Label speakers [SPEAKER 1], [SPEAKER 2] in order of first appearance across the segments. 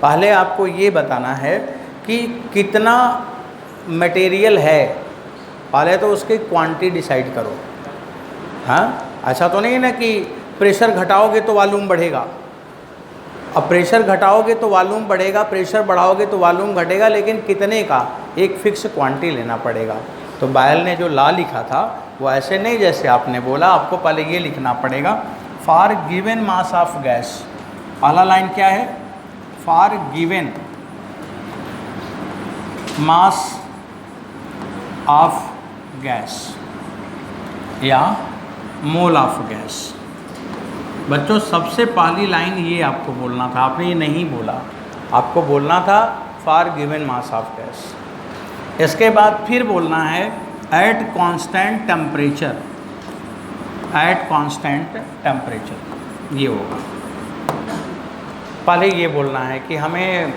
[SPEAKER 1] पहले आपको ये बताना है कि कितना मटेरियल है, पहले तो उसकी क्वांटिटी डिसाइड करो। हाँ, ऐसा तो नहीं है ना कि प्रेशर घटाओगे तो वॉल्यूम बढ़ेगा। अब प्रेशर घटाओगे तो वॉल्यूम बढ़ेगा, प्रेशर बढ़ाओगे तो वॉल्यूम घटेगा, लेकिन कितने का एक फिक्स क्वांटिटी लेना पड़ेगा। तो बायल ने जो ला लिखा था वो ऐसे नहीं जैसे आपने बोला, आपको पहले ये लिखना पड़ेगा for given mass of gas. पहला लाइन क्या है? For given mass of gas या मोल ऑफ गैस। बच्चों सबसे पहली लाइन ये आपको बोलना था, आपने ये नहीं बोला, आपको बोलना था for given mass of gas. इसके बाद फिर बोलना है at constant temperature, at constant temperature, ये होगा। पहले ये बोलना है कि हमें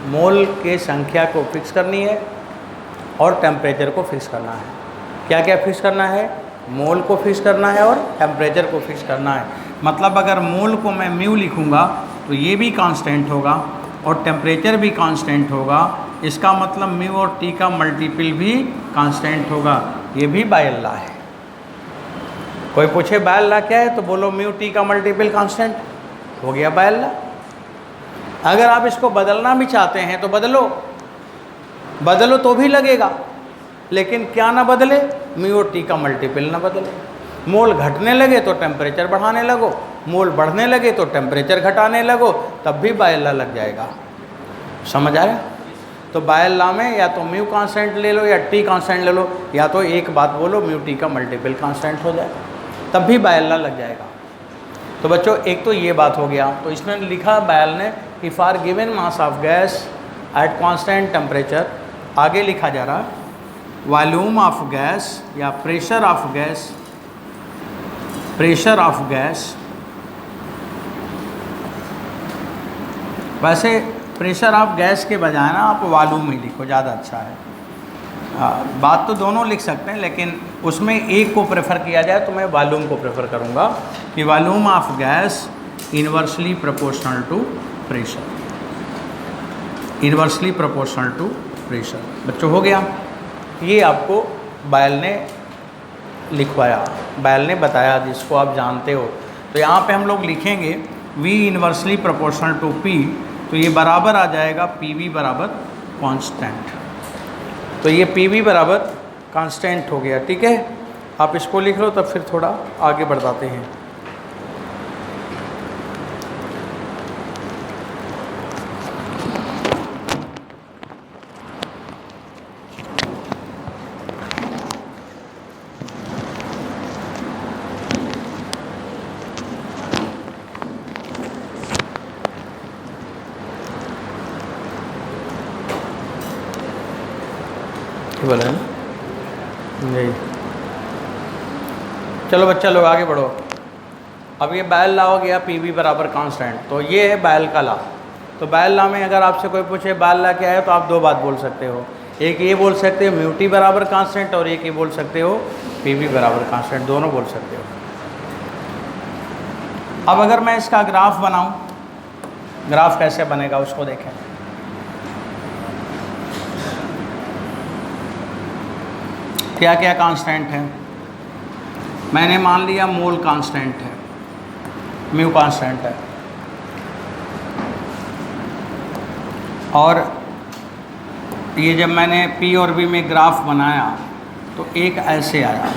[SPEAKER 1] मोल के संख्या को फिक्स करनी है और टेम्परेचर को फिक्स करना है। क्या क्या फिक्स करना है? मोल को फिक्स करना है और टेम्परेचर को फिक्स करना है। मतलब अगर मोल को मैं म्यू लिखूँगा तो ये भी कांस्टेंट होगा और टेम्परेचर भी कांस्टेंट होगा। इसका मतलब म्यू और टी का मल्टीपल भी कांस्टेंट होगा। ये भी बायल लॉ है। कोई पूछे बायल लॉ क्या है तो बोलो म्यू टी का मल्टीपल कांस्टेंट, हो गया बायल लॉ। अगर आप इसको बदलना भी चाहते हैं तो बदलो, बदलो तो भी लगेगा, लेकिन क्या ना बदले? म्यू और टी का मल्टीपल ना बदले। मोल घटने लगे तो टेम्परेचर बढ़ाने लगो, मोल बढ़ने लगे तो टेम्परेचर घटाने लगो, तब भी बायल लॉ लग जाएगा। समझ आया? तो बायल लॉ में या तो म्यू कांस्टेंट ले लो या टी कांस्टेंट ले लो, या तो एक बात बोलो म्यू टी का मल्टीपल कांस्टेंट हो जाएगा, तब भी बायल लॉ लग जाएगा। तो बच्चों एक तो ये बात हो गया। तो इसमें लिखा बायल ने कि for given mass of gas at constant temperature, आगे लिखा जा रहा वॉल्यूम ऑफ गैस या pressure of gas, pressure of gas. वैसे प्रेशर ऑफ गैस के बजाय ना आप वॉल्यूम ही लिखो, ज़्यादा अच्छा है। बात तो दोनों लिख सकते हैं, लेकिन उसमें एक को प्रेफर किया जाए तो मैं वॉल्यूम को प्रेफर करूँगा कि volume of gas inversely proportional to pressure, inversely proportional to pressure. बच्चों हो गया? ये आपको बायल ने लिखवाया, बायल ने बताया, जिसको आप जानते हो। तो यहाँ पे हम लोग लिखेंगे V inversely proportional to P, तो ये बराबर आ जाएगा PV बराबर कांस्टेंट। तो ये PV बराबर कांस्टेंट हो गया। ठीक है, आप इसको लिख लो, तब फिर थोड़ा आगे बढ़ाते हैं। बोला है नहीं? चलो बच्चा लोग आगे बढ़ो। अब ये बायल लॉ हो गया PV बराबर कांस्टेंट, तो ये है बायल का लॉ। तो बायल लॉ में अगर आपसे कोई पूछे बायल लॉ क्या है तो आप दो बात बोल सकते हो, एक ये बोल सकते हो म्यू टी बराबर कांस्टेंट, और एक ये बोल सकते हो PV बराबर कांस्टेंट, दोनों बोल सकते हो। अब अगर मैं इसका ग्राफ बनाऊं, ग्राफ कैसे बनेगा उसको देखें। क्या क्या कांस्टेंट है? मैंने मान लिया मोल कांस्टेंट है, म्यू कांस्टेंट है, और ये जब मैंने P और V में ग्राफ बनाया तो एक ऐसे आया,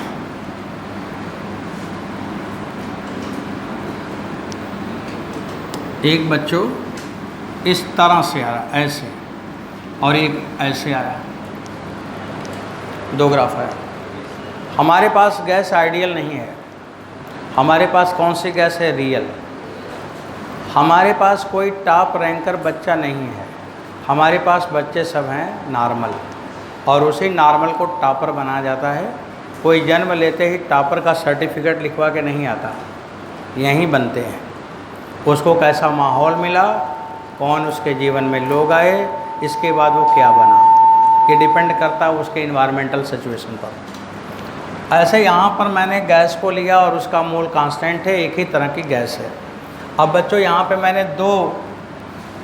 [SPEAKER 1] एक बच्चों इस तरह से आया ऐसे, और एक ऐसे आया, दो ग्राफ है। हमारे पास गैस आइडियल नहीं है, हमारे पास कौन सी गैस है? रियल। हमारे पास कोई टॉप रैंकर बच्चा नहीं है, हमारे पास बच्चे सब हैं नॉर्मल, और उसी नॉर्मल को टॉपर बनाया जाता है। कोई जन्म लेते ही टॉपर का सर्टिफिकेट लिखवा के नहीं आता, यहीं बनते हैं। उसको कैसा माहौल मिला, कौन उसके जीवन में लोग आए, इसके बाद वो क्या बना, ये डिपेंड करता है उसके इन्वायरमेंटल सिचुएशन पर। ऐसे यहाँ पर मैंने गैस को लिया और उसका मोल कांस्टेंट है, एक ही तरह की गैस है। अब बच्चों यहाँ पे मैंने दो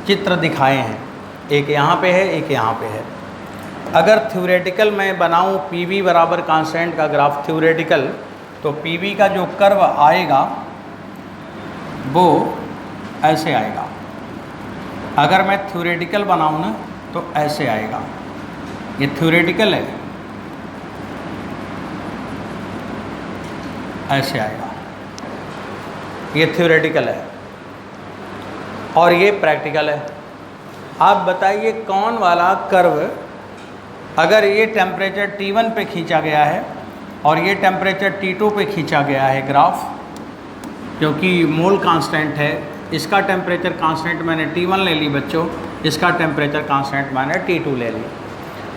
[SPEAKER 1] चित्र दिखाए हैं, एक यहाँ पे है, एक यहाँ पे है। अगर थ्योरेटिकल मैं बनाऊँ PV बराबर कांस्टेंट का ग्राफ थ्योरेटिकल, तो PV का जो कर्व आएगा वो ऐसे आएगा। अगर मैं थ्योरेटिकल बनाऊँ ना तो ऐसे आएगा। ये थ्योरेटिकल है, ऐसे आएगा, ये थ्योरेटिकल है और ये प्रैक्टिकल है। आप बताइए कौन वाला कर्व, अगर ये टेम्परेचर T1 पे खींचा गया है और ये टेम्परेचर T2 पे खींचा गया है ग्राफ, क्योंकि मोल कांस्टेंट है, इसका टेम्परेचर कांस्टेंट मैंने T1 ले ली बच्चों, इसका टेम्परेचर कांस्टेंट मैंने T2 ले ली।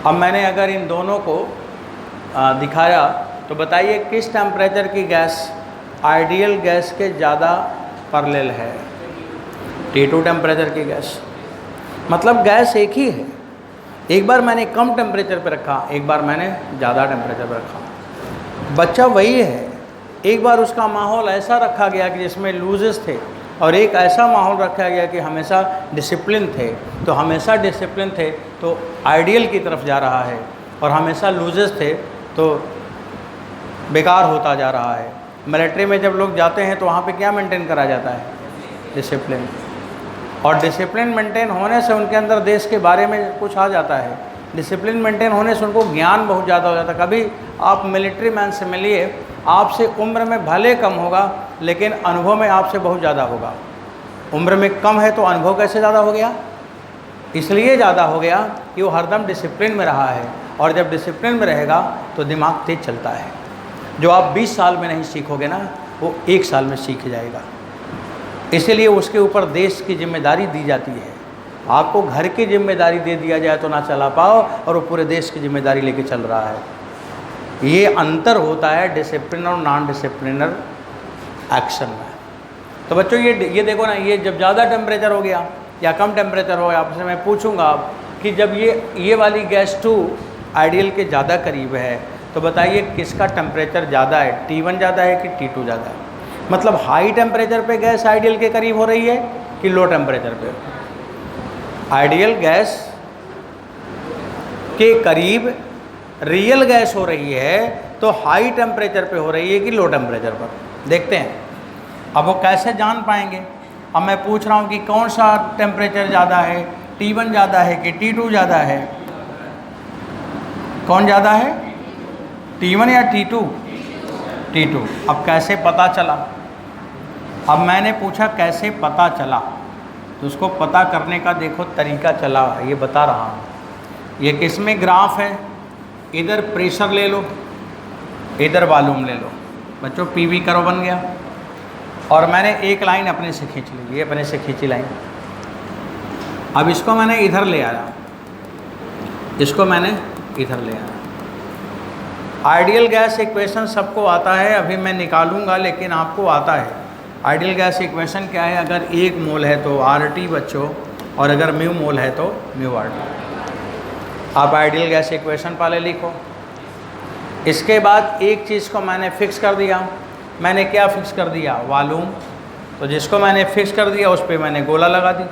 [SPEAKER 1] अब मैंने अगर इन दोनों को दिखाया तो बताइए किस टेम्परेचर की गैस आइडियल गैस के ज़्यादा पैरेलल है? T2 टेम्परेचर की गैस। मतलब गैस एक ही है, एक बार मैंने कम टेम्परेचर पे रखा, एक बार मैंने ज़्यादा टेम्परेचर पे रखा, बच्चा वही है। एक बार उसका माहौल ऐसा रखा गया कि जिसमें लूजेस थे और एक ऐसा माहौल रखा गया कि हमेशा डिसिप्लिन थे, तो हमेशा डिसिप्लिन थे तो आइडियल की तरफ जा रहा है, और हमेशा लूजेस थे तो बेकार होता जा रहा है। मिलिट्री में जब लोग जाते हैं तो वहाँ पे क्या मेंटेन करा जाता है? डिसिप्लिन। और डिसिप्लिन मेंटेन होने से उनके अंदर देश के बारे में कुछ आ जाता है। डिसिप्लिन मेंटेन होने से उनको ज्ञान बहुत ज़्यादा हो जाता है। कभी आप मिलिट्री मैन से मिलिए, आपसे उम्र में भले कम होगा लेकिन अनुभव में आपसे बहुत ज़्यादा होगा। उम्र में कम है तो अनुभव कैसे ज़्यादा हो गया? इसलिए ज़्यादा हो गया कि वो हरदम डिसिप्लिन में रहा है, और जब डिसिप्लिन में रहेगा तो दिमाग तेज चलता है। जो आप 20 साल में नहीं सीखोगे ना, वो 1 साल में सीख जाएगा। इसीलिए उसके ऊपर देश की जिम्मेदारी दी जाती है। आपको घर की जिम्मेदारी दे दिया जाए तो ना चला पाओ, और वो पूरे देश की जिम्मेदारी लेके चल रहा है। ये अंतर होता है डिसिप्लिन और नॉन डिसिप्लिनर एक्शन में। तो बच्चों ये देखो ना, ये जब ज़्यादा टेम्परेचर हो गया या कम टेम्परेचर हो गया, आपसे मैं पूछूंगा कि जब ये वाली गैस 2 आइडियल के ज़्यादा करीब है, तो बताइए किसका टेम्परेचर ज़्यादा है? T1 ज़्यादा है कि T2 ज़्यादा है? मतलब हाई टेम्परेचर पे गैस आइडियल के करीब हो रही है कि लो टेम्परेचर पे? आइडियल गैस के करीब रियल गैस हो रही है तो हाई टेम्परेचर पे हो रही है कि लो टेम्परेचर पर? देखते हैं। अब वो कैसे जान पाएंगे? अब मैं पूछ रहा हूँ कि कौन सा टेम्परेचर ज़्यादा है, T1 ज़्यादा है कि T2 ज़्यादा है? कौन ज़्यादा है, T1 या T2? T2। अब कैसे पता चला? अब मैंने पूछा कैसे पता चला, तो उसको पता करने का देखो तरीका चला, ये बता रहा हूँ। ये किसमें ग्राफ है? इधर प्रेशर ले लो, इधर वॉल्यूम ले लो। बच्चों PV कर्व बन गया, और मैंने एक लाइन अपने से खींच ली, ये अपने से खींची लाइन। अब इसको मैंने इधर ले आया, इसको मैंने इधर ले आया। आइडियल गैस इक्वेशन सबको आता है, अभी मैं निकालूंगा लेकिन आपको आता है। आइडियल गैस इक्वेशन क्या है? अगर 1 मोल है तो RT बच्चों, और अगर म्यू मोल है तो म्यू RT। आप आइडियल गैस इक्वेशन पहले लिखो। इसके बाद एक चीज़ को मैंने फिक्स कर दिया। मैंने क्या फिक्स कर दिया? वॉल्यूम। तो जिसको मैंने फिक्स कर दिया उस पर मैंने गोला लगा दी।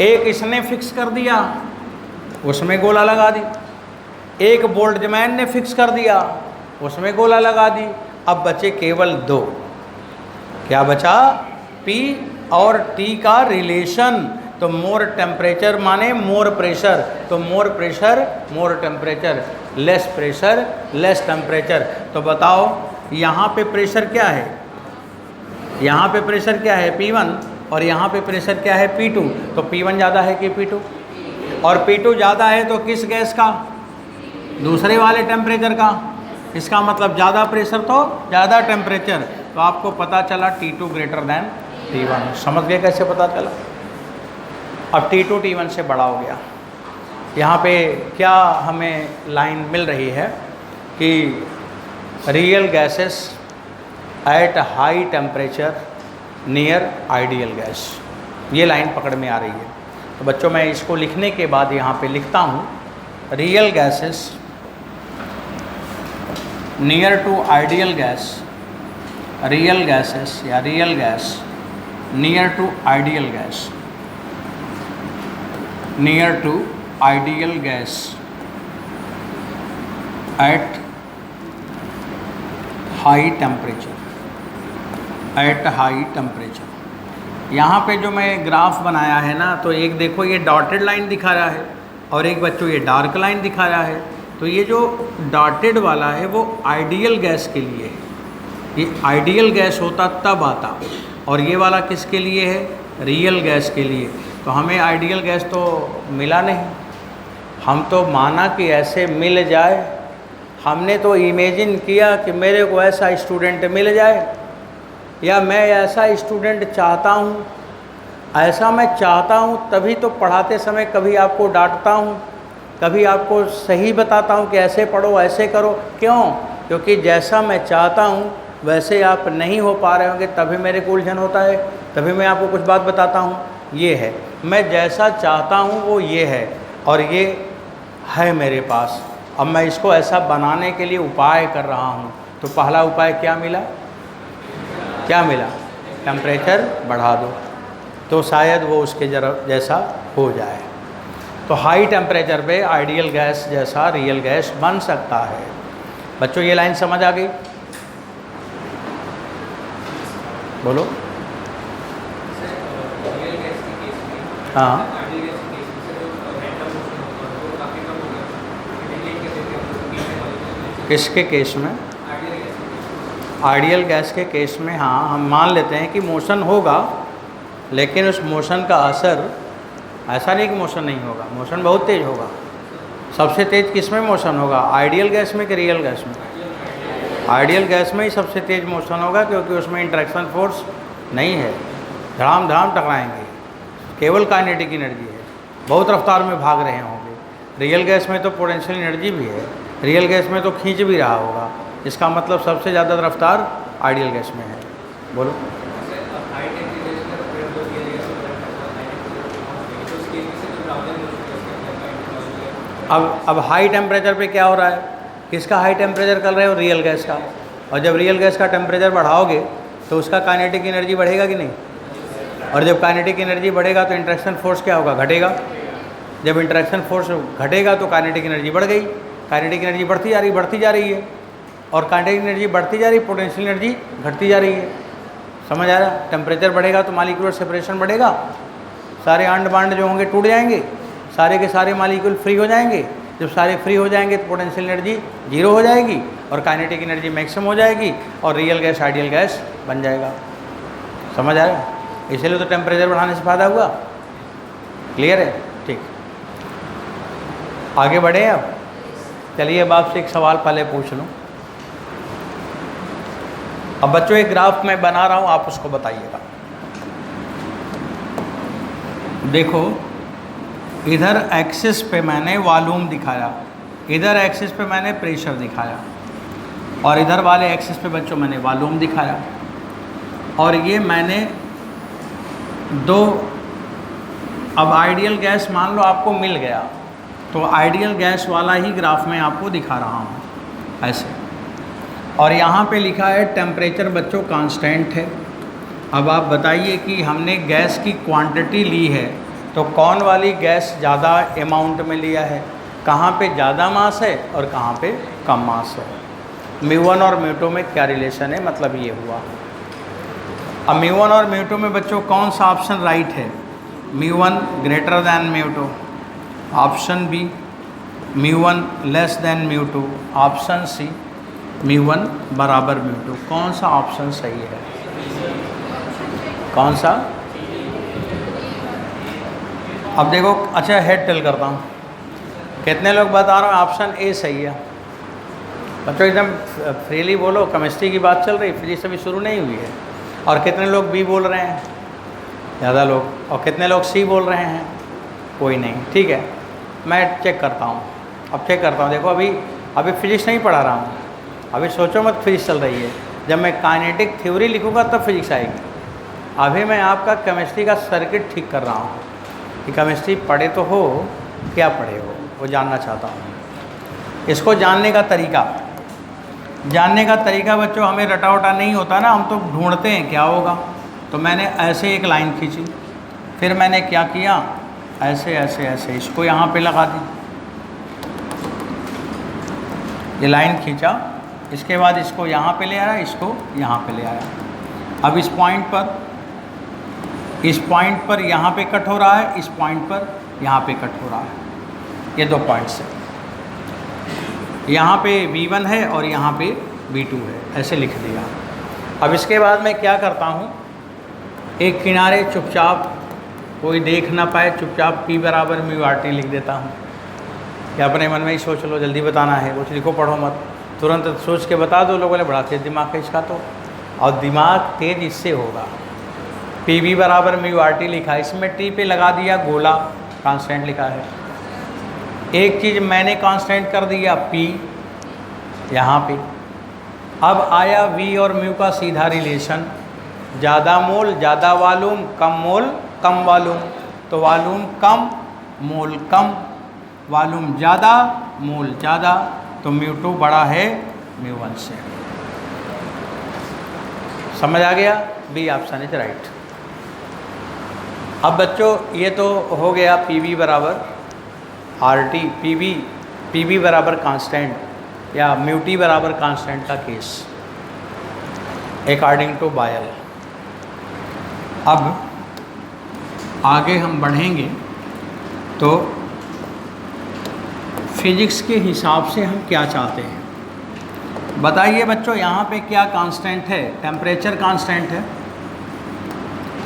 [SPEAKER 1] एक इसने फिक्स कर दिया, उसमें गोला लगा दी। एक बोल्ट्जमैन ने फिक्स कर दिया, उसमें गोला लगा दी। अब बचे केवल 2। क्या बचा? P और T का रिलेशन। तो मोर टेम्परेचर माने मोर प्रेशर, तो मोर प्रेशर मोर temperature, less pressure less temperature. तो बताओ यहाँ पे प्रेशर क्या है? यहाँ पे प्रेशर क्या है? P1, और यहाँ पे प्रेशर क्या है? P2। तो P1 ज़्यादा है कि P2? और P2 ज़्यादा है तो किस गैस का? दूसरे वाले टेम्परेचर का। इसका मतलब ज़्यादा प्रेशर तो ज़्यादा टेम्परेचर। तो आपको पता चला T2 ग्रेटर दैन T1। समझ गए कैसे पता चला? अब T2 T1 से बड़ा हो गया। यहाँ पे क्या हमें लाइन मिल रही है कि real gases at high temperature near ideal gas, ये लाइन पकड़ में आ रही है। तो बच्चों मैं इसको लिखने के बाद यहाँ पे लिखता हूँ, real gases near to ideal gas, real gases या real gas near to ideal gas. Near to ideal gas at high temperature. यहाँ पे जो मैं ग्राफ बनाया है ना, तो एक देखो ये डॉटेड लाइन दिखा रहा है और एक बच्चों ये डार्क लाइन दिखा रहा है। तो ये जो डॉटेड वाला है वो आइडियल गैस के लिए है, ये आइडियल गैस होता तब आता, और ये वाला किसके लिए है, रियल गैस के लिए। तो हमें आइडियल गैस तो मिला नहीं, हम तो माना कि ऐसे मिल जाए, हमने तो इमेजिन किया कि मेरे को ऐसा स्टूडेंट मिल जाए, या मैं ऐसा स्टूडेंट चाहता हूँ, ऐसा मैं चाहता हूँ तभी तो पढ़ाते समय कभी आपको डांटता हूँ, कभी आपको सही बताता हूँ कि ऐसे पढ़ो ऐसे करो। क्यों? क्योंकि जैसा मैं चाहता हूँ वैसे आप नहीं हो पा रहे होंगे, तभी मेरे को उलझन होता है, तभी मैं आपको कुछ बात बताता हूँ। ये है, मैं जैसा चाहता हूँ वो ये है, और ये है मेरे पास। अब मैं इसको ऐसा बनाने के लिए उपाय कर रहा हूँ। तो पहला उपाय क्या मिला, क्या मिला, टेम्परेचर बढ़ा दो तो शायद वो उसके जैसा हो जाए। तो हाई टेम्परेचर पे आइडियल गैस जैसा रियल गैस बन सकता है। बच्चों ये लाइन समझ आ गई? बोलो। हाँ, किसके केस में? आइडियल गैस के केस में हाँ, हम मान लेते हैं कि मोशन होगा, लेकिन उस मोशन का असर, ऐसा नहीं कि मोशन नहीं होगा, मोशन बहुत तेज़ होगा। सबसे तेज़ किस में मोशन होगा, आइडियल गैस में कि रियल गैस में? आइडियल गैस में ही सबसे तेज़ मोशन होगा, क्योंकि उसमें इंटरेक्शन फोर्स नहीं है, धड़ाम धड़ाम टकराएंगे, केवल काइनेटिक एनर्जी है, बहुत रफ्तार में भाग रहे होंगे। रियल गैस में तो पोटेंशियल एनर्जी भी है, रियल गैस में तो खींच भी रहा होगा, इसका मतलब सबसे ज़्यादा रफ्तार आइडियल गैस में है। बोलो। अब हाई टेम्परेचर पे क्या हो रहा है, किसका हाई टेम्परेचर कर रहे हो, रियल गैस का। और जब रियल गैस का टेम्परेचर बढ़ाओगे तो उसका काइनेटिक एनर्जी बढ़ेगा कि नहीं? और जब काइनेटिक एनर्जी बढ़ेगा तो इंटरेक्शन फोर्स क्या होगा, घटेगा। जब इंटरेक्शन फोर्स घटेगा तो काइनेटिक एनर्जी बढ़ गई, काइनेटिक एनर्जी बढ़ती जा रही है, और काइनेटिक एनर्जी बढ़ती जा रही, पोटेंशियल एनर्जी घटती जा रही है। समझ आ रहा? टेम्परेचर बढ़ेगा तो मॉलिक्यूलर सेपरेशन बढ़ेगा, सारे अंड बांड जो होंगे टूट जाएंगे, सारे के सारे मॉलिक्यूल फ्री हो जाएंगे। जब सारे फ्री हो जाएंगे तो पोटेंशियल एनर्जी जीरो हो जाएगी और काइनेटिक एनर्जी मैक्सिमम हो जाएगी, और रियल गैस आइडियल गैस बन जाएगा। समझ आ रहा है? इसीलिए तो टेम्परेचर बढ़ाने से फ़ायदा हुआ। क्लियर है? ठीक, आगे बढ़े। अब चलिए, अब आपसे एक सवाल पहले पूछ लूँ। अब बच्चों एक ग्राफ मैं बना रहा हूँ, आप उसको बताइएगा। देखो, इधर एक्सिस पे मैंने वॉल्यूम दिखाया, इधर एक्सिस पे मैंने प्रेशर दिखाया, और इधर वाले एक्सिस पे बच्चों मैंने वॉल्यूम दिखाया। और ये मैंने दो, अब आइडियल गैस मान लो आपको मिल गया, तो आइडियल गैस वाला ही ग्राफ मैं आपको दिखा रहा हूँ ऐसे। और यहाँ पे लिखा है टेम्परेचर बच्चों कांस्टेंट है। अब आप बताइए कि हमने गैस की क्वांटिटी ली है, तो कौन वाली गैस ज़्यादा अमाउंट में लिया है, कहाँ पे ज़्यादा मास है और कहाँ पे कम मास है। μ1 और μ2 में क्या रिलेशन है, मतलब ये हुआ। अब μ1 और μ2 में बच्चों कौन सा ऑप्शन राइट है, μ1 greater than μ2, option B μ1 less than μ2, option C μ1 बराबर μ2। कौन सा ऑप्शन सही है, कौन सा? अब देखो, अच्छा हेड टेल करता हूँ, कितने लोग बता रहे हैं ऑप्शन ए सही है? बच्चों एकदम फ्रीली बोलो, केमिस्ट्री की बात चल रही, फिजिक्स अभी शुरू नहीं हुई है। और कितने लोग बी बोल रहे हैं? ज़्यादा लोग। और कितने लोग सी बोल रहे हैं? कोई नहीं। ठीक है, मैं चेक करता हूँ, अब चेक करता हूँ। देखो, अभी फिजिक्स नहीं पढ़ा रहा हूँ, अभी सोचो मत फिजिक्स चल रही है। जब मैं काइनेटिक थ्योरी लिखूँगा तब फिजिक्स आएगी। अभी मैं आपका केमिस्ट्री का सर्किट ठीक कर रहा हूँ कि केमिस्ट्री पढ़े तो हो, क्या पढ़े हो, वो जानना चाहता हूँ। इसको जानने का तरीका बच्चों हमें रटा वटा नहीं होता ना, हम तो ढूंढते हैं क्या होगा। तो मैंने ऐसे एक लाइन खींची, फिर मैंने क्या किया, ऐसे ऐसे ऐसे इसको यहाँ पे लगा दी, ये लाइन खींचा, इसके बाद इसको यहाँ पे ले आया, इसको यहाँ पे ले आया। अब इस पॉइंट पर यहाँ पे कट हो रहा है, इस पॉइंट पर यहाँ पे कट हो रहा है, ये 2 पॉइंट्स है। यहाँ पे V1 है और यहाँ पे V2 है, ऐसे लिख दिया। अब इसके बाद मैं क्या करता हूँ, एक किनारे चुपचाप कोई देख ना पाए, चुपचाप P बराबर म्यू RT लिख देता हूँ। या अपने मन में ही सोच लो, जल्दी बताना है, कुछ लिखो पढ़ो मत, तुरंत सोच के बता दो। लोगों ने बड़ा तेज दिमाग है इसका तो, और दिमाग तेज इससे होगा। PV बराबर म्यू RT लिखा, इसमें T पे लगा दिया गोला, कांस्टेंट लिखा है। एक चीज़ मैंने कांस्टेंट कर दिया P यहाँ पे। अब आया V और म्यू का सीधा रिलेशन, ज़्यादा मोल ज़्यादा वॉल्यूम, कम मोल कम वॉल्यूम। तो वॉल्यूम कम मोल कम, वॉल्यूम ज़्यादा मोल ज़्यादा, तो म्यू2 बड़ा है म्यू1 से। समझ आ गया? B option is right. अब बच्चों ये तो हो गया PV बराबर RT, PV बराबर कांस्टेंट या म्यू T बराबर कांस्टेंट का केस अकॉर्डिंग टू बायल। अब आगे हम बढ़ेंगे तो फिजिक्स के हिसाब से हम क्या चाहते हैं बताइए बच्चों। यहाँ पे क्या कांस्टेंट है? टेम्परेचर कांस्टेंट है।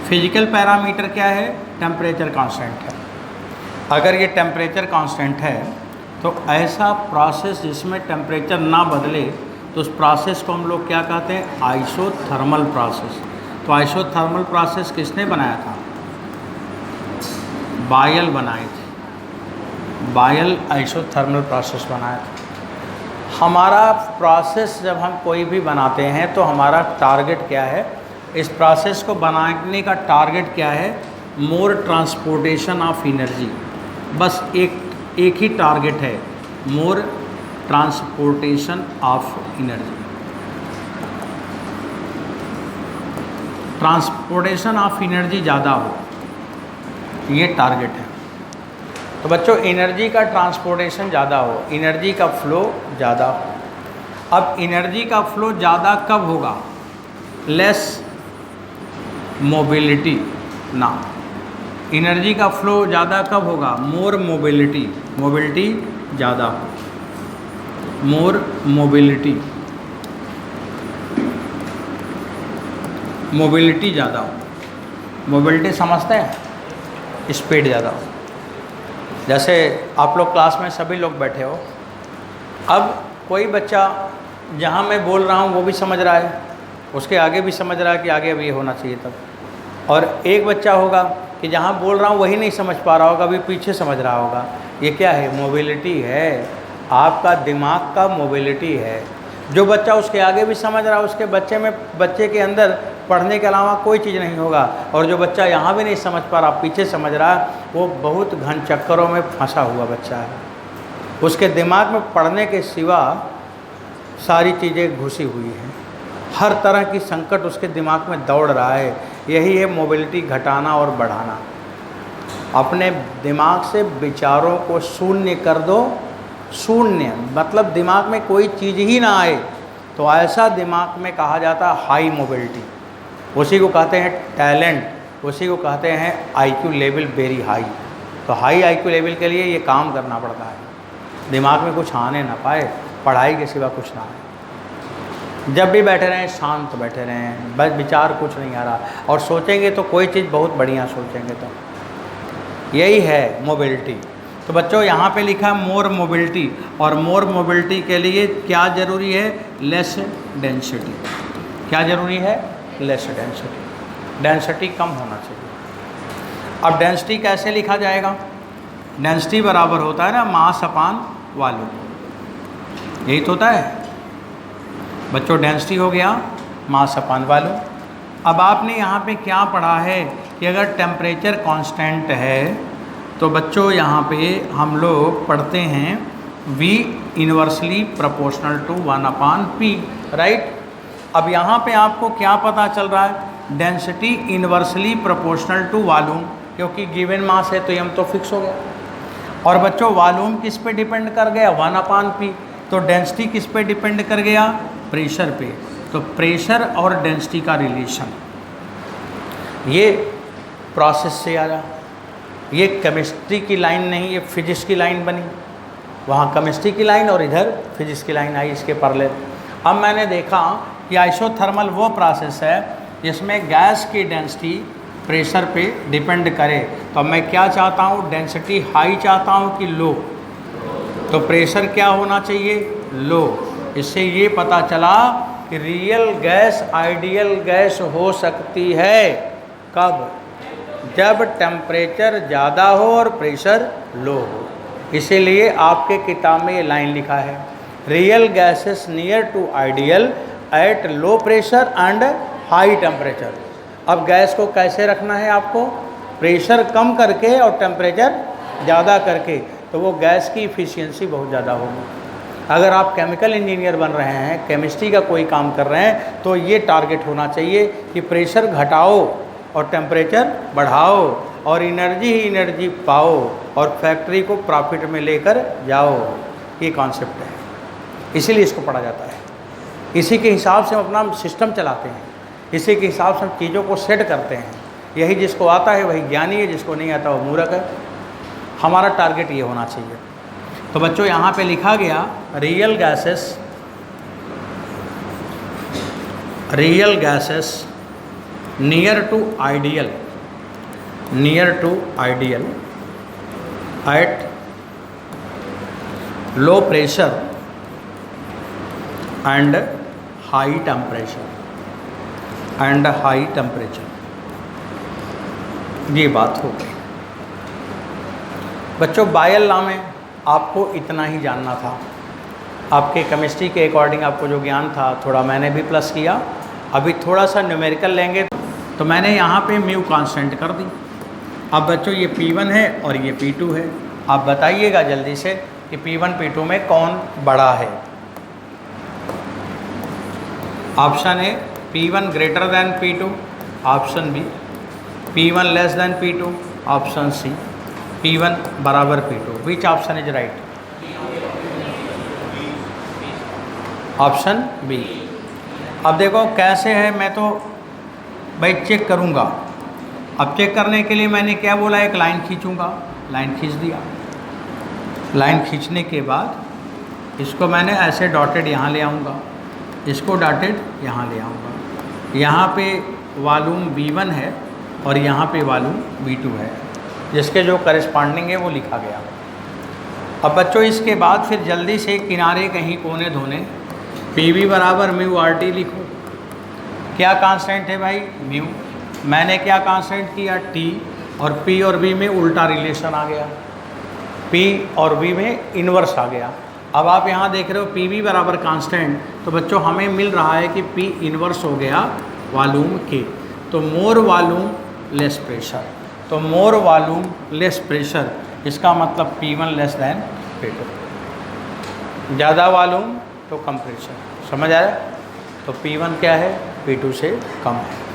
[SPEAKER 1] फिजिकल पैरामीटर क्या है? टेम्परेचर कांस्टेंट है। अगर ये टेम्परेचर कांस्टेंट है तो ऐसा प्रोसेस जिसमें टेम्परेचर ना बदले तो उस प्रोसेस को हम लोग क्या कहते हैं? Isothermal process. तो आइसोथर्मल प्रोसेस किसने बनाया था? बायल बनाए थे। बायल आइसोथर्मल प्रोसेस बनाया था। हमारा प्रोसेस जब हम कोई भी बनाते हैं तो हमारा टारगेट क्या है? इस प्रोसेस को बनाने का टारगेट क्या है? More transportation of energy. बस एक ही टारगेट है, more transportation of energy. Transportation of energy ज़्यादा हो, ये टारगेट है। तो बच्चों एनर्जी का ट्रांसपोर्टेशन ज़्यादा हो, एनर्जी का फ्लो ज़्यादा हो। अब एनर्जी का फ्लो ज़्यादा कब होगा? लेस मोबिलिटी ना। एनर्जी का फ्लो ज़्यादा कब होगा? मोर मोबिलिटी। मोबिलिटी ज़्यादा हो, मोर मोबिलिटी, मोबिलिटी ज़्यादा हो। मोबिलिटी समझते हैं? स्पीड ज़्यादा हो। जैसे आप लोग क्लास में सभी लोग बैठे हो, अब कोई बच्चा जहाँ मैं बोल रहा हूँ वो भी समझ रहा है, उसके आगे भी समझ रहा है कि आगे अब ये होना चाहिए तब, और एक बच्चा होगा कि जहाँ बोल रहा हूँ वही नहीं समझ पा रहा होगा, अभी पीछे समझ रहा होगा। ये क्या है? मोबिलिटी है। आपका दिमाग का मोबिलिटी है। जो बच्चा उसके आगे भी समझ रहा है, उसके बच्चे के अंदर पढ़ने के अलावा कोई चीज़ नहीं होगा, और जो बच्चा यहाँ भी नहीं समझ पा रहा, पीछे समझ रहा, वो बहुत घन चक्करों में फंसा हुआ बच्चा है। उसके दिमाग में पढ़ने के सिवा सारी चीज़ें घुसी हुई हैं। हर तरह की संकट उसके दिमाग में दौड़ रहा है। यही है मोबिलिटी घटाना और बढ़ाना। अपने दिमाग से विचारों को शून्य कर दो। शून्य मतलब दिमाग में कोई चीज़ ही ना आए, तो ऐसा दिमाग में कहा जाता है हाई मोबिलिटी। उसी को कहते हैं टैलेंट, उसी को कहते हैं IQ लेवल वेरी हाई। तो हाई IQ लेवल के लिए ये काम करना पड़ता है, दिमाग में कुछ आने ना पाए, पढ़ाई के सिवा कुछ ना आए। जब भी बैठे रहें शांत बैठे रहें, बस विचार कुछ नहीं आ रहा, और सोचेंगे तो कोई चीज़ बहुत बढ़िया सोचेंगे। तो यही है मोबिलिटी। तो बच्चों यहाँ पे लिखा है मोर मोबिलिटी, और मोर मोबिलिटी के लिए क्या ज़रूरी है? Less density. क्या ज़रूरी है? Less density. डेंसिटी कम होना चाहिए। अब डेंसिटी कैसे लिखा जाएगा? डेंसिटी बराबर होता है ना मास अपान वॉल्यूम, यही तो होता है बच्चों। डेंसिटी हो गया मास अपान वॉल्यूम। अब आपने यहाँ पे क्या पढ़ा है कि अगर टेम्परेचर कांस्टेंट है तो बच्चों यहाँ पे हम लोग पढ़ते हैं V inversely proportional to 1/P, right. अब यहाँ पे आपको क्या पता चल रहा है? Density inversely proportional to volume. क्योंकि गिवन मास है तो m तो फिक्स हो गया। और बच्चों वॉल्यूम किस पे डिपेंड कर गया, 1/p। तो डेंसिटी किस पे डिपेंड कर गया, प्रेशर पे। तो प्रेशर और डेंसिटी का रिलेशन ये प्रोसेस से आया। ये केमिस्ट्री की लाइन नहीं, ये फिजिक्स की लाइन बनी। वहाँ केमिस्ट्री की लाइन और इधर फिजिक्स की लाइन आई इसके पैरेलल। अब मैंने देखा कि आइसोथर्मल वो प्रोसेस है जिसमें गैस की डेंसिटी प्रेशर पे डिपेंड करे। तो मैं क्या चाहता हूँ, डेंसिटी हाई चाहता हूँ कि लो। तो प्रेशर क्या होना चाहिए, लो। इससे ये पता चला कि रियल गैस आइडियल गैस हो सकती है कब, जब टेम्परेचर ज़्यादा हो और प्रेशर लो हो। इसीलिए आपके किताब में ये लाइन लिखा है, real gases near to ideal at low pressure and high temperature. अब गैस को कैसे रखना है आपको, प्रेशर कम करके और टेम्परेचर ज़्यादा करके, तो वो गैस की इफ़िशियंसी बहुत ज़्यादा होगी। अगर आप केमिकल इंजीनियर बन रहे हैं, केमिस्ट्री का कोई काम कर रहे हैं, तो ये टारगेट होना चाहिए कि प्रेशर घटाओ और टेम्परेचर बढ़ाओ और एनर्जी ही एनर्जी पाओ और फैक्ट्री को प्रॉफिट में लेकर जाओ। ये कॉन्सेप्ट है, इसीलिए इसको पढ़ा जाता है। इसी के हिसाब से हम अपना सिस्टम चलाते हैं, इसी के हिसाब से हम चीज़ों को सेट करते हैं। यही जिसको आता है वही ज्ञानी है, जिसको नहीं आता वो मूर्ख है। हमारा टारगेट ये होना चाहिए। तो बच्चों यहाँ पे लिखा गया real gases near to ideal at low pressure and high temperature. ये बात हो गई बच्चों। बायल लॉ में आपको इतना ही जानना था। आपके केमिस्ट्री के अकॉर्डिंग आपको जो ज्ञान था थोड़ा मैंने भी प्लस किया। अभी थोड़ा सा न्यूमेरिकल लेंगे, तो मैंने यहाँ पे म्यू कांस्टेंट कर दी। अब बच्चों ये P1 है और ये P2 है। आप बताइएगा जल्दी से कि P1 P2 में कौन बड़ा है। Option A P1 greater than P2, option B P1 less than P2, option C P1 बराबर P2। Which option is right, option B. अब देखो कैसे है, मैं तो भाई चेक करूँगा। अब चेक करने के लिए मैंने क्या बोला, एक लाइन खींचूँगा, लाइन खींच दिया। लाइन खींचने के बाद इसको मैंने ऐसे डॉटेड यहाँ ले आऊँगा, इसको डॉटेड यहाँ ले आऊँगा। यहाँ पे वॉल्यूम V1 है और यहाँ पे वॉल्यूम V2 है, जिसके जो करस्पॉन्डिंग है वो लिखा गया। अब बच्चों इसके बाद फिर जल्दी से किनारे कहीं कोने धोने, PV बराबर म्यू RT लिखो। क्या कांस्टेंट है भाई, म्यू। मैंने क्या कांस्टेंट किया, T, और P और V में उल्टा रिलेशन आ गया, P और V में इन्वर्स आ गया। अब आप यहाँ देख रहे हो PV बराबर कांस्टेंट, तो बच्चों हमें मिल रहा है कि P इन्वर्स हो गया वॉल्यूम के। तो मोर वॉल्यूम लेस प्रेशर, तो मोर वॉल्यूम लेस प्रेशर, इसका मतलब P1 लेस दैन P2। ज़्यादा वॉल्यूम तो कम प्रेशर, समझ आया। तो P1 क्या है, P2 से कम है।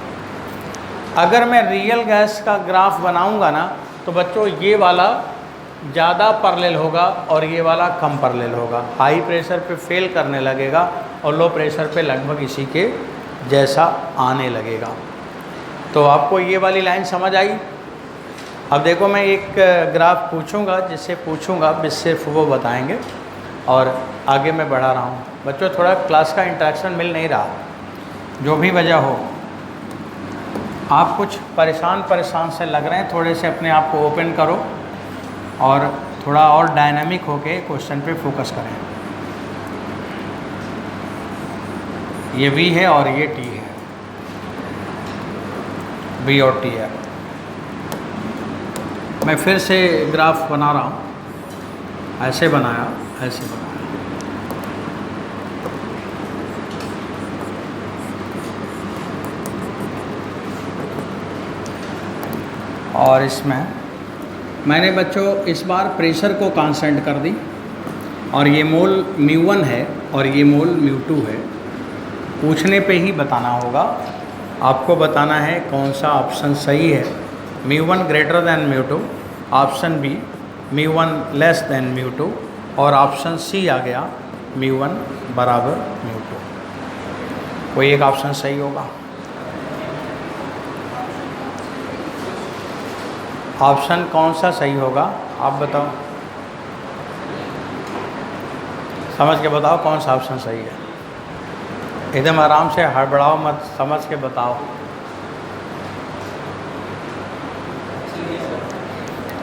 [SPEAKER 1] अगर मैं रियल गैस का ग्राफ बनाऊंगा ना, तो बच्चों ये वाला ज़्यादा पैरेलल होगा और ये वाला कम पैरेलल होगा। हाई प्रेशर पे फेल करने लगेगा और लो प्रेशर पे लगभग इसी के जैसा आने लगेगा। तो आपको ये वाली लाइन समझ आई। अब देखो मैं एक ग्राफ पूछूंगा, जिससे पूछूंगा सिर्फ वो बताएंगे और आगे मैं बढ़ा रहा हूँ। बच्चों थोड़ा क्लास का इंटरेक्शन मिल नहीं रहा, जो भी वजह हो। आप कुछ परेशान से लग रहे हैं, थोड़े से अपने आप को ओपन करो और थोड़ा और डायनामिक होके क्वेश्चन पे फोकस करें। ये V है और ये T है, V और T है। मैं फिर से ग्राफ बना रहा हूँ, ऐसे बनाया, ऐसे बनाया। और इसमें मैंने बच्चों इस बार प्रेशर को कांस्टेंट कर दी, और ये मोल μ1 है और ये मोल μ2 है। पूछने पे ही बताना होगा, आपको बताना है कौन सा ऑप्शन सही है μ1 greater than μ2, option B μ1 less than μ2 और ऑप्शन सी आ गया μ1 बराबर μ2। कोई एक ऑप्शन सही होगा। ऑप्शन कौन सा सही होगा आप बताओ, समझ के बताओ कौन सा ऑप्शन सही है। एकदम आराम से हड़बड़ाओ मत, समझ के बताओ।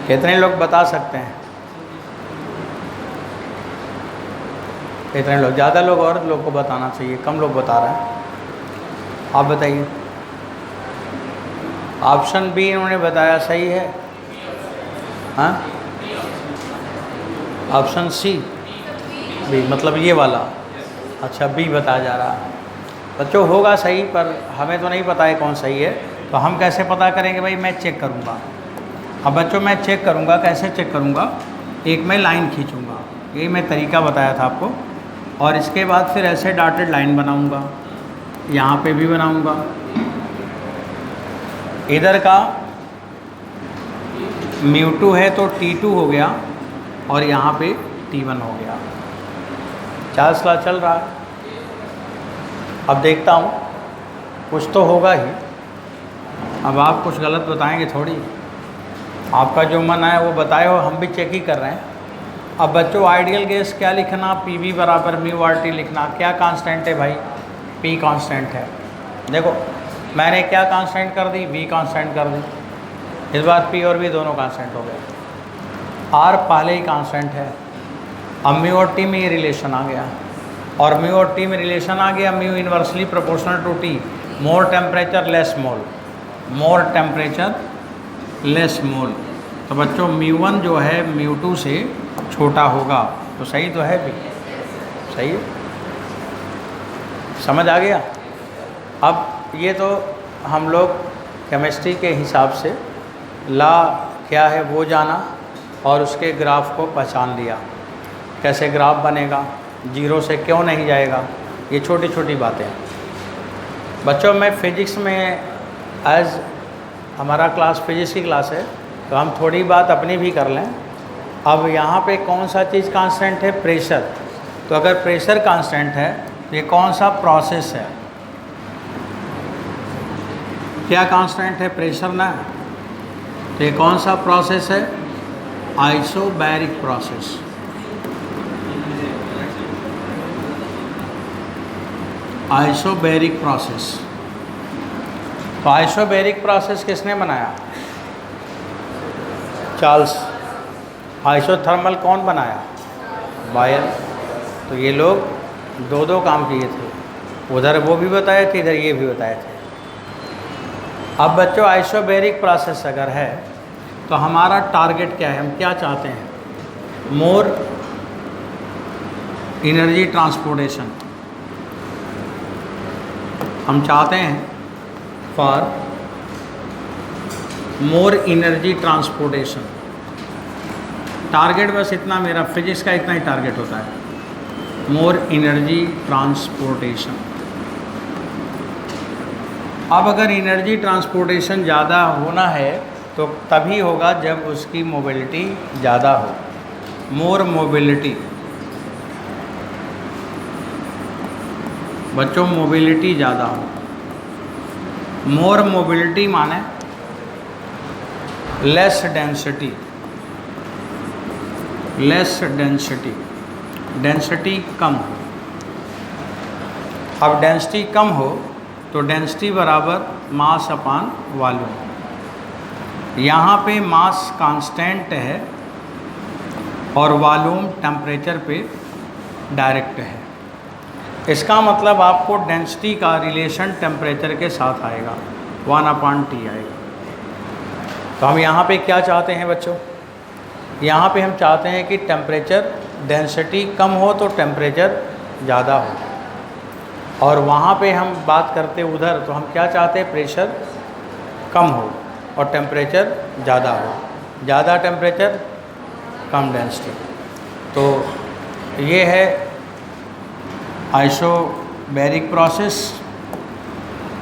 [SPEAKER 1] कितने लोग बता सकते हैं? इतने लोग, ज़्यादा लोग और लोग को बताना चाहिए, कम लोग बता रहे हैं। आप बताइए। ऑप्शन बी इन्होंने बताया सही है। हाँ, ऑप्शन सी बी मतलब ये वाला। अच्छा, बी बताया जा रहा है। बच्चों होगा सही, पर हमें तो नहीं पता है कौन सही है, तो हम कैसे पता करेंगे भाई? मैं चेक करूँगा। अब बच्चों मैं चेक करूँगा, कैसे चेक करूँगा? एक मैं लाइन खींचूँगा, यही मैं तरीका बताया था आपको, और इसके बाद फिर ऐसे डॉटेड लाइन बनाऊँगा, यहाँ पे भी बनाऊँगा। इधर का μ2 है तो T2 हो गया और यहाँ पे T1 हो गया। सिलसिला चल रहा है। अब देखता हूँ, कुछ तो होगा ही। अब आप कुछ गलत बताएंगे थोड़ी, आपका जो मन है वो बताए हो, हम भी चेक ही कर रहे हैं। अब बच्चों आइडियल गैस क्या लिखना? PV बराबर μRT लिखना। क्या कांस्टेंट है भाई? P कांस्टेंट है। देखो मैंने क्या कांस्टेंट कर दी? V कांस्टेंट कर दी। इस बार P और V दोनों कांस्टेंट हो गए। R पहले ही कांस्टेंट है। अब म्यू और टी में ये रिलेशन आ गया, और म्यू और टी में रिलेशन आ गया, mu inversely proportional to T. More temperature less mole, more temperature less mole. तो बच्चों μ1 जो है μ2 से छोटा होगा, तो सही तो है भी, सही है। समझ आ गया? अब ये तो हम लोग केमिस्ट्री के हिसाब से ला क्या है वो जाना, और उसके ग्राफ को पहचान लिया। कैसे ग्राफ बनेगा, जीरो से क्यों नहीं जाएगा, ये छोटी छोटी बातें। बच्चों मैं फ़िज़िक्स में एज हमारा क्लास फिजिक्स की क्लास है, तो हम थोड़ी बात अपनी भी कर लें। अब यहाँ पे कौन सा चीज़ कांस्टेंट है? प्रेशर। तो अगर प्रेशर कांस्टेंट है तो ये कौन सा प्रोसेस है? क्या कांस्टेंट है? प्रेशर ना। तो ये कौन सा प्रोसेस है? Isobaric process. Isobaric process. तो आइसोबैरिक प्रोसेस किसने बनाया? चार्ल्स। आइसोथर्मल कौन बनाया? बायर। तो ये लोग दो दो काम किए थे, उधर वो भी बताए थे, इधर ये भी बताए थे। अब बच्चों आइसोबैरिक प्रोसेस अगर है तो हमारा टारगेट क्या है? हम क्या चाहते हैं? More energy transportation. हम चाहते हैं for more energy transportation. Target बस इतना, मेरा फिजिक्स का इतना ही टारगेट होता है, मोर एनर्जी ट्रांसपोर्टेशन। अब अगर एनर्जी ट्रांसपोर्टेशन ज़्यादा होना है तो तभी होगा जब उसकी मोबिलिटी ज़्यादा हो, मोर मोबिलिटी। बच्चों मोबिलिटी ज़्यादा हो। मोर मोबिलिटी माने less density, less density, density कम हो। अब डेंसिटी कम हो तो डेंसिटी बराबर मास अपान वॉल्यूम। यहाँ पे मास कांस्टेंट है और वॉल्यूम टेम्परेचर पे डायरेक्ट है। इसका मतलब आपको डेंसिटी का रिलेशन टेम्परेचर के साथ आएगा, 1/T आएगा। तो हम यहाँ पे क्या चाहते हैं बच्चों? यहाँ पे हम चाहते हैं कि टेम्परेचर, डेंसिटी कम हो तो टेम्परेचर ज़्यादा हो, और वहाँ पे हम बात करते उधर तो हम क्या चाहते हैं? प्रेशर कम हो और टेम्परेचर ज़्यादा हो। ज़्यादा टेम्परेचर कम डेंसिटी। तो ये है आइसोबैरिक प्रोसेस।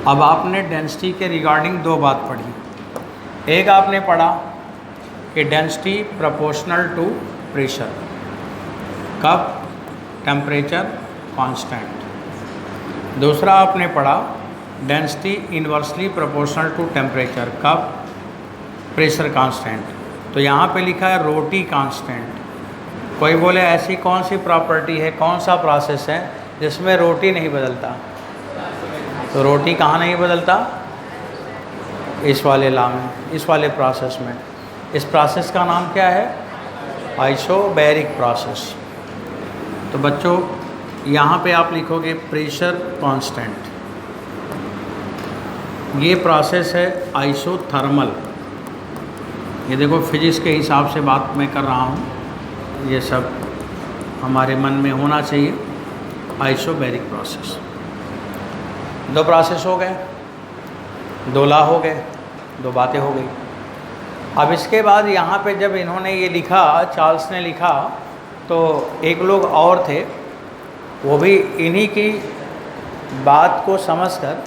[SPEAKER 1] अब आपने डेंसिटी के रिगार्डिंग दो बात पढ़ी। एक आपने पढ़ा कि डेंसिटी प्रोपोर्शनल टू प्रेशर, कब? Temperature constant. दूसरा आपने पढ़ा density inversely proportional to temperature, कब? Pressure constant. तो यहाँ पे लिखा है रोटी कांस्टेंट। कोई बोले ऐसी कौन सी प्रॉपर्टी है, कौन सा प्रोसेस है जिसमें रोटी नहीं बदलता? तो रोटी कहाँ नहीं बदलता? इस वाले लॉ में, इस वाले प्रोसेस में। इस प्रोसेस का नाम क्या है? Isobaric process. तो बच्चों यहाँ पे आप लिखोगे प्रेशर कांस्टेंट। ये प्रोसेस है आइसोथर्मल। ये देखो फिजिक्स के हिसाब से बात मैं कर रहा हूँ, ये सब हमारे मन में होना चाहिए। Isobaric process. दो प्रोसेस हो गए, दो लॉ हो गए, दो बातें हो गई। अब इसके बाद यहाँ पे जब इन्होंने ये लिखा, चार्ल्स ने लिखा, तो एक लोग और थे, वो भी इन्हीं की बात को समझकर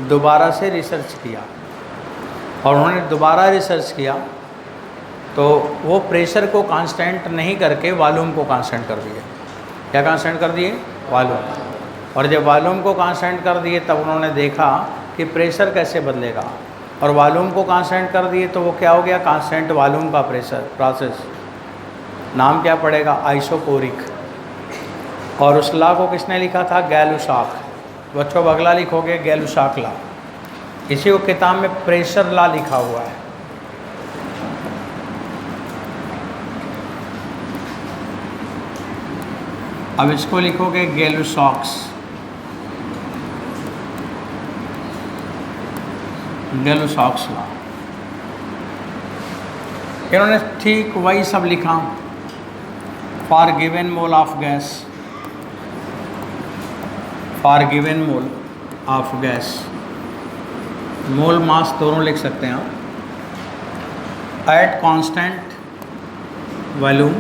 [SPEAKER 1] दोबारा से रिसर्च किया, और उन्होंने दोबारा रिसर्च किया तो वो प्रेशर को कांस्टेंट नहीं करके वॉल्यूम को कांस्टेंट कर दिए। क्या कांस्टेंट कर दिए? वॉल्यूम। और जब वॉल्यूम को कांस्टेंट कर दिए तब उन्होंने देखा कि प्रेशर कैसे बदलेगा, और वॉल्यूम को कांस्टेंट कर दिए तो वो क्या हो गया? कांस्टेंट वॉल्यूम का प्रेशर प्रोसेस। नाम क्या पड़ेगा? आइसोकोरिक। और उस लॉ को किसने लिखा था? गैलुसाक। बच्चों अगला लिखोगे गैलुसाक लॉ। इसी को किताब में प्रेशर लॉ लिखा हुआ है। अब इसको लिखोगे गैलुसाक्स। गैलुसाक्स लॉ। इन्होंने ठीक वही सब लिखा। For given mole of gas, for given mole of gas, mole mass दोनों लिख सकते हैं आप। At constant volume,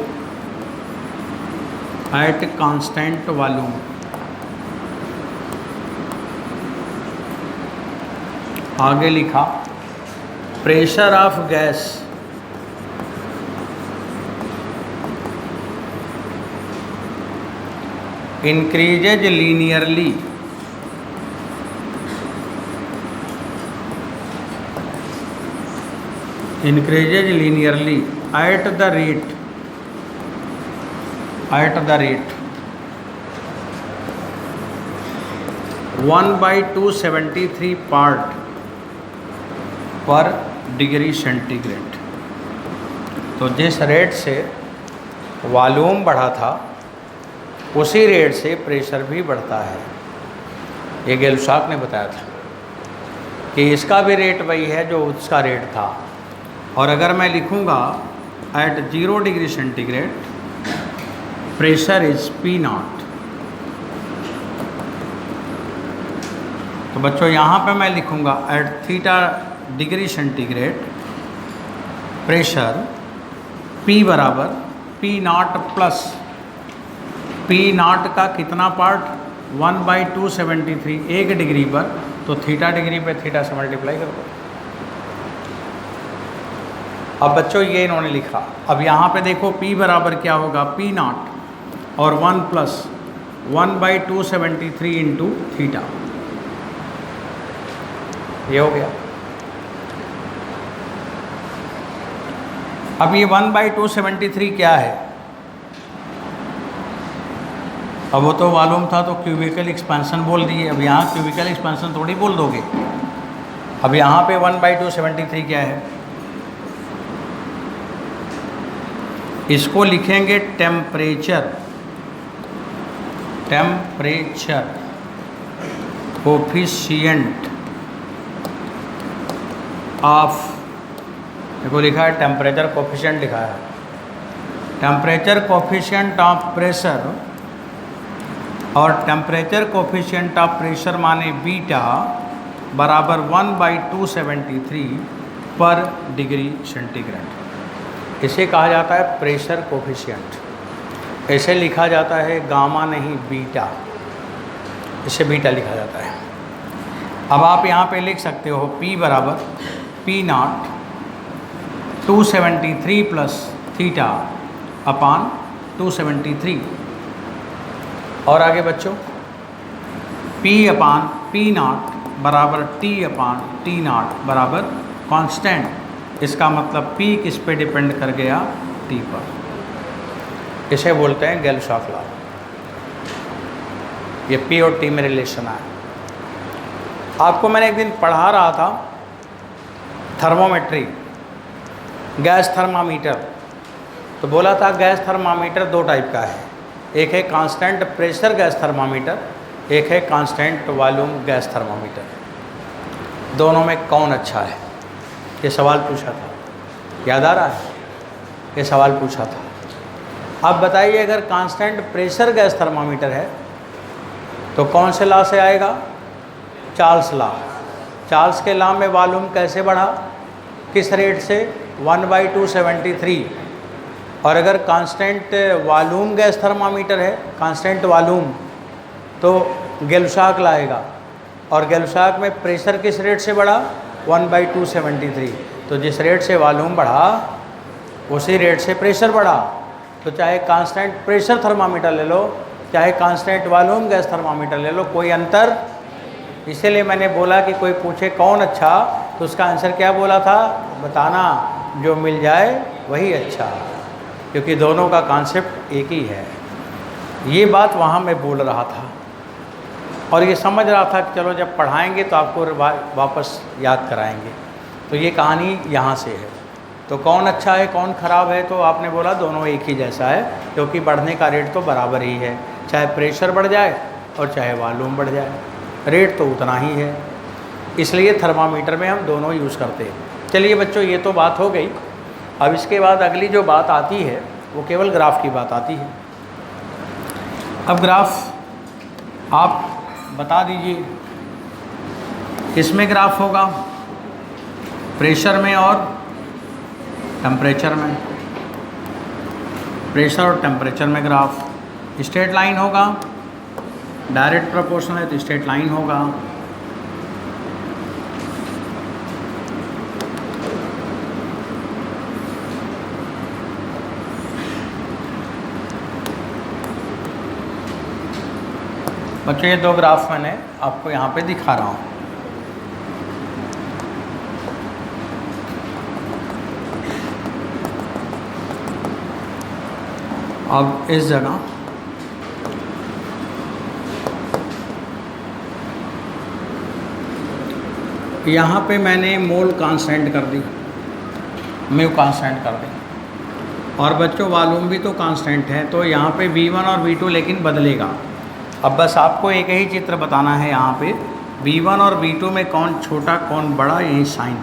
[SPEAKER 1] at constant volume, आगे लिखा pressure of gas increases linearly at the rate 1/273 part per degree centigrade. तो जिस रेट से वॉल्यूम बढ़ा था उसी रेट से प्रेशर भी बढ़ता है। ये गैलुसाक ने बताया था कि इसका भी रेट वही है जो उसका रेट था। और अगर मैं लिखूँगा at 0 degree centigrade pressure is P0, तो बच्चों यहाँ पे मैं लिखूँगा at theta degree centigrade pressure P बराबर P0 प्लस P0 का कितना पार्ट? 1/273, 1 डिग्री पर, तो थीटा डिग्री पे थीटा से मल्टीप्लाई कर दो। अब बच्चों ये इन्होंने लिखा। अब यहाँ पे देखो P बराबर क्या होगा? P0 और 1 प्लस 1/273 इंटू थीटा। ये हो गया। अब ये 1/273 क्या है? अब वो तो मालूम था तो क्यूबिकल एक्सपेंशन बोल दिए। अब यहाँ क्यूबिकल एक्सपेंशन थोड़ी बोल दोगे। अब यहाँ पे 1/273 क्या है? इसको लिखेंगे टेम्परेचर कोफिशिएंट ऑफ, देखो लिखा है टेम्परेचर कोफिशिएंट लिखा है। टेम्परेचर कोफिशिएंट ऑफ प्रेशर और टेम्परेचर कोफिशिएंट ऑफ प्रेशर माने बीटा बराबर 1/273 पर डिग्री सेंटीग्रेड। इसे कहा जाता है प्रेशर कोफिशिएंट। ऐसे लिखा जाता है गामा नहीं बीटा, इसे बीटा लिखा जाता है। अब आप यहाँ पे लिख सकते हो P बराबर P0 273 प्लस थीटा अपान 273। और आगे बच्चों P अपान P नॉट बराबर T अपान T नॉट बराबर कांस्टेंट। इसका मतलब P किस पे डिपेंड कर गया? T पर। इसे बोलते हैं गेल-शॉक लॉ। ये P और T में रिलेशन है। आपको मैंने एक दिन पढ़ा रहा था थर्मोमेट्री, गैस थर्मामीटर। तो बोला था गैस थर्मामीटर दो टाइप का है, एक है कांस्टेंट प्रेशर गैस थर्मामीटर, एक है कांस्टेंट वॉल्यूम गैस थर्मामीटर। दोनों में कौन अच्छा है? ये सवाल पूछा था, याद आ रहा है? ये सवाल पूछा था। अब बताइए अगर कांस्टेंट प्रेशर गैस थर्मामीटर है तो कौन से लॉ से आएगा? Charles law. चार्ल्स के लॉ में वॉल्यूम कैसे बढ़ा? किस रेट से? 1/273। और अगर कांस्टेंट वॉल्यूम गैस थर्मामीटर है, कांस्टेंट वॉल्यूम, तो गेल-शॉक लाएगा। और गेल-शॉक में प्रेशर किस रेट से बढ़ा? 1/273। तो जिस रेट से वॉल्यूम बढ़ा उसी रेट से प्रेशर बढ़ा। तो चाहे कांस्टेंट प्रेशर थर्मामीटर ले लो, चाहे कांस्टेंट वॉल्यूम गैस थर्मामीटर ले लो, कोई अंतर। इसीलिए मैंने बोला कि कोई पूछे कौन अच्छा, तो उसका आंसर क्या बोला था? बताना, जो मिल जाए वही अच्छा, क्योंकि दोनों का कॉन्सेप्ट एक ही है। ये बात वहाँ मैं बोल रहा था और ये समझ रहा था कि चलो जब पढ़ाएंगे तो आपको वापस याद कराएंगे। तो ये कहानी यहाँ से है। तो कौन अच्छा है कौन ख़राब है? तो आपने बोला दोनों एक ही जैसा है, क्योंकि बढ़ने का रेट तो बराबर ही है, चाहे प्रेशर बढ़ जाए और चाहे वॉल्यूम बढ़ जाए, रेट तो उतना ही है। इसलिए थर्मामीटर में हम दोनों यूज़ करते हैं। चलिए बच्चों, ये तो बात हो गई। अब इसके बाद अगली जो बात आती है वो केवल ग्राफ की बात आती है। अब ग्राफ आप बता दीजिए, किसमें ग्राफ होगा? प्रेशर में और टेम्परेचर में। प्रेशर और टेम्परेचर में ग्राफ स्ट्रेट लाइन होगा, डायरेक्ट प्रोपोर्शनल है तो स्ट्रेट लाइन होगा। बच्चों ये दो ग्राफ मैंने आपको यहाँ पे दिखा रहा हूँ। अब इस जगह यहाँ पे मैंने मोल कांस्टेंट कर दी, म्यू कांस्टेंट कर दी, और बच्चों वॉल्यूम भी तो कांस्टेंट है, तो यहाँ पे V1 और V2 लेकिन बदलेगा। अब बस आपको एक ही चित्र बताना है यहाँ पे, V1 और V2 में कौन छोटा कौन बड़ा, यही साइन।